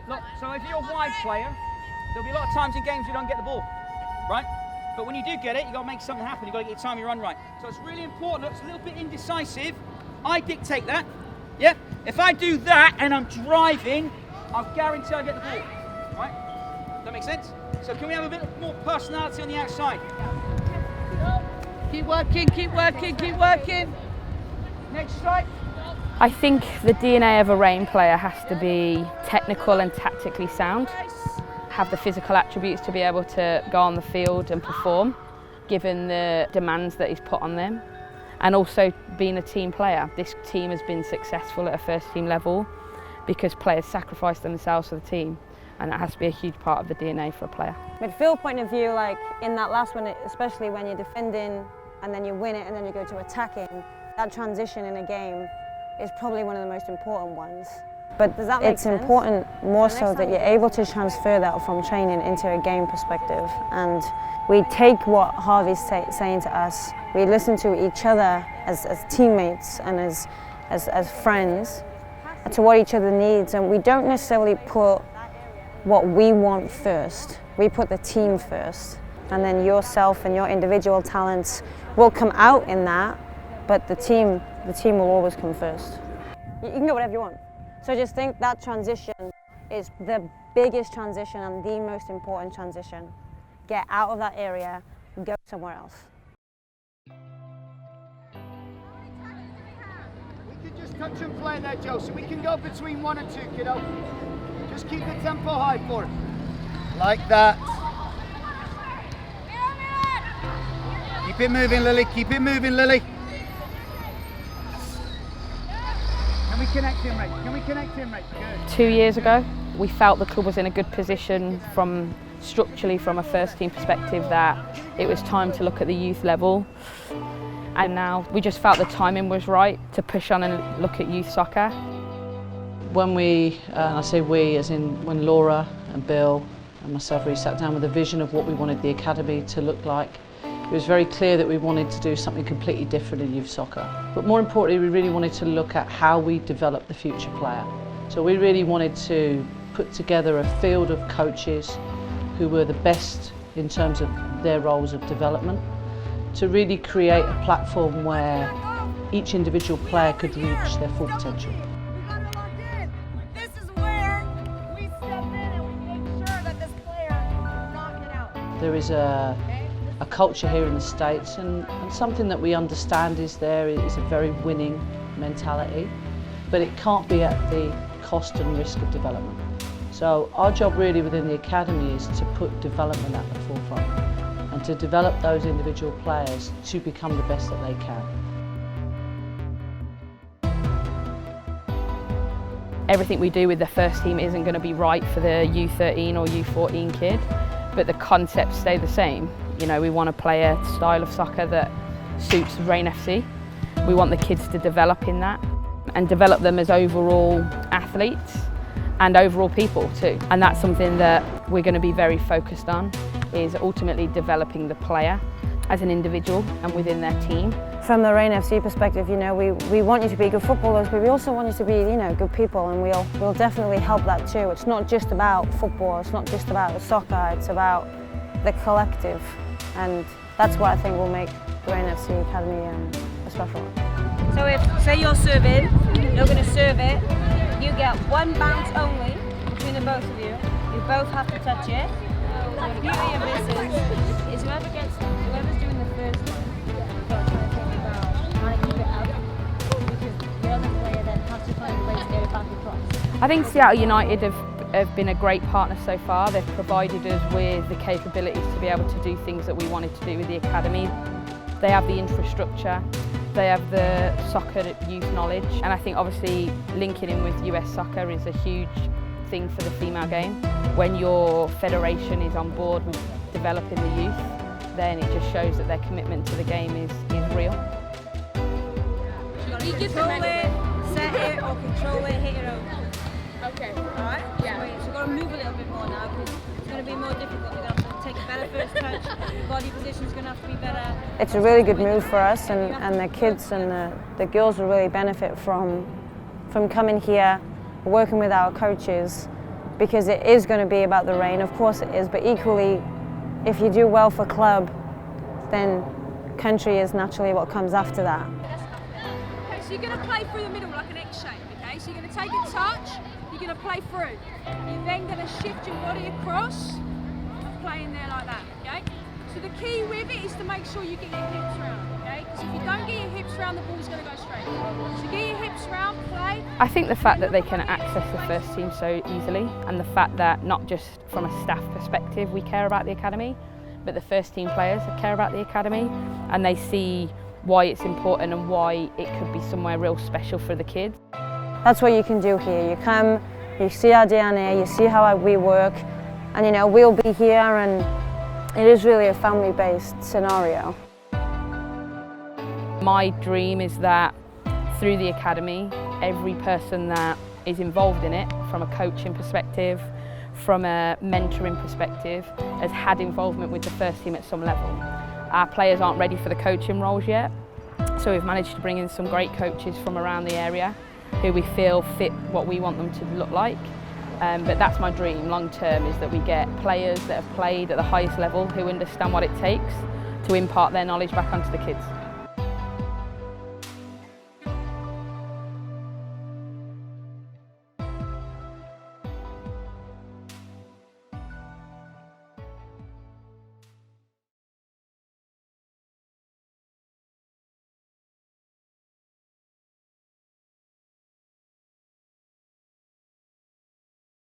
Look, so if you're a wide player, there'll be a lot of times in games you don't get the ball, right? But when you do get it, you've got to make something happen. You've got to get your time, your run right. So it's really important. Look, it's a little bit indecisive. I dictate that. Yeah? If I do that and I'm driving, I'll guarantee I'll get the ball. Right? Does that make sense? So can we have a bit more personality on the outside? Keep working, keep working, keep working. Next strike. I think the DNA of a Reign player has to be technical and tactically sound, have the physical attributes to be able to go on the field and perform, given the demands that is put on them, and also being a team player. This team has been successful at a first team level because players sacrifice themselves for the team, and that has to be a huge part of the DNA for a player. Midfield point of view, like in that last one, especially when you're defending and then you win it and then you go to attacking, that transition in a game is probably one of the most important ones. But does that make sense? It's important more so that you're able to transfer that from training into a game perspective. And we take what Harvey's saying to us, we listen to each other as teammates and as friends, to what each other needs. And we don't necessarily put what we want first, we put the team first. And then yourself and your individual talents will come out in that, but the team will always come first. You can get whatever you want. So I just think that transition is the biggest transition and the most important transition. Get out of that area and go somewhere else. We can just touch and play there, Joe, so we can go between 1 and 2, kiddo. Just keep the tempo high for it. Like that. Keep it moving, Lily. Keep it moving, Lily. Can we connect him, mate? Can we connect him, mate? Good. 2 years ago, we felt the club was in a good position structurally from a first team perspective that it was time to look at the youth level. And now we just felt the timing was right to push on and look at youth soccer. When I say we as in when Laura and Bill and myself really sat down with a vision of what we wanted the academy to look like, it was very clear that we wanted to do something completely different in youth soccer. But more importantly, we really wanted to look at how we develop the future player. So we really wanted to put together a field of coaches who were the best in terms of their roles of development, to really create a platform where each individual player could reach their full potential. This is where we step in and we make sure that this player knock it out. There is a culture here in the States, and something that we understand is there is a very winning mentality, but it can't be at the cost and risk of development. So our job really within the academy is to put development at the forefront and to develop those individual players to become the best that they can. Everything we do with the first team isn't going to be right for the U13 or U14 kid, but the concepts stay the same. You know, we want to play a style of soccer that suits Reign FC. We want the kids to develop in that and develop them as overall athletes and overall people too. And that's something that we're going to be very focused on, is ultimately developing the player as an individual and within their team. From the Reign FC perspective, you know, we want you to be good footballers, but we also want you to be, you know, good people, and we'll definitely help that too. It's not just about football, it's not just about the soccer, it's about the collective, and that's what I think will make the Reign FC Academy a special one. So if, say you're serving, you're going to serve it, you get one bounce only between the both of you. You both have to touch it. The beauty of this is whoever's doing the first one, you've got to try to think about how to keep it up, because the other player then has to find a way to get it back across. I think Seattle United have been a great partner so far. They've provided us with the capabilities to be able to do things that we wanted to do with the academy. They have the infrastructure, they have the soccer youth knowledge, and I think obviously linking in with US Soccer is a huge thing for the female game. When your federation is on board with developing the youth, then it just shows that their commitment to the game is real. You control it, set it, or control it, hit your own. Okay. Alright? Yeah. So you've got to move a little bit more now, because it's going to be more difficult. You're going to have to take a better first touch, body position's going to have to be better. It's a really good move for us, and the kids and the girls will really benefit from coming here, working with our coaches, because it is going to be about the rain, of course it is, but equally, if you do well for club, then country is naturally what comes after that. Okay, so you're going to play through the middle like an X shape, okay? So you're going to take a touch, you're going to play through. You're then going to shift your body across and play in there like that, okay? So the key with it is to make sure you get your hips round, okay? Because if you don't get your hips round, the ball's going to go straight. So get your hips round, play. I think the fact that they can access the first team so easily, and the fact that not just from a staff perspective we care about the academy, but the first team players care about the academy, and they see why it's important and why it could be somewhere real special for the kids. That's what you can do here. You come, you see our DNA, you see how we work, and you know, we'll be here, and it is really a family-based scenario. My dream is that through the academy, every person that is involved in it, from a coaching perspective, from a mentoring perspective, has had involvement with the first team at some level. Our players aren't ready for the coaching roles yet, so we've managed to bring in some great coaches from around the area who we feel fit what we want them to look like. But that's my dream long term, is that we get players that have played at the highest level who understand what it takes to impart their knowledge back onto the kids.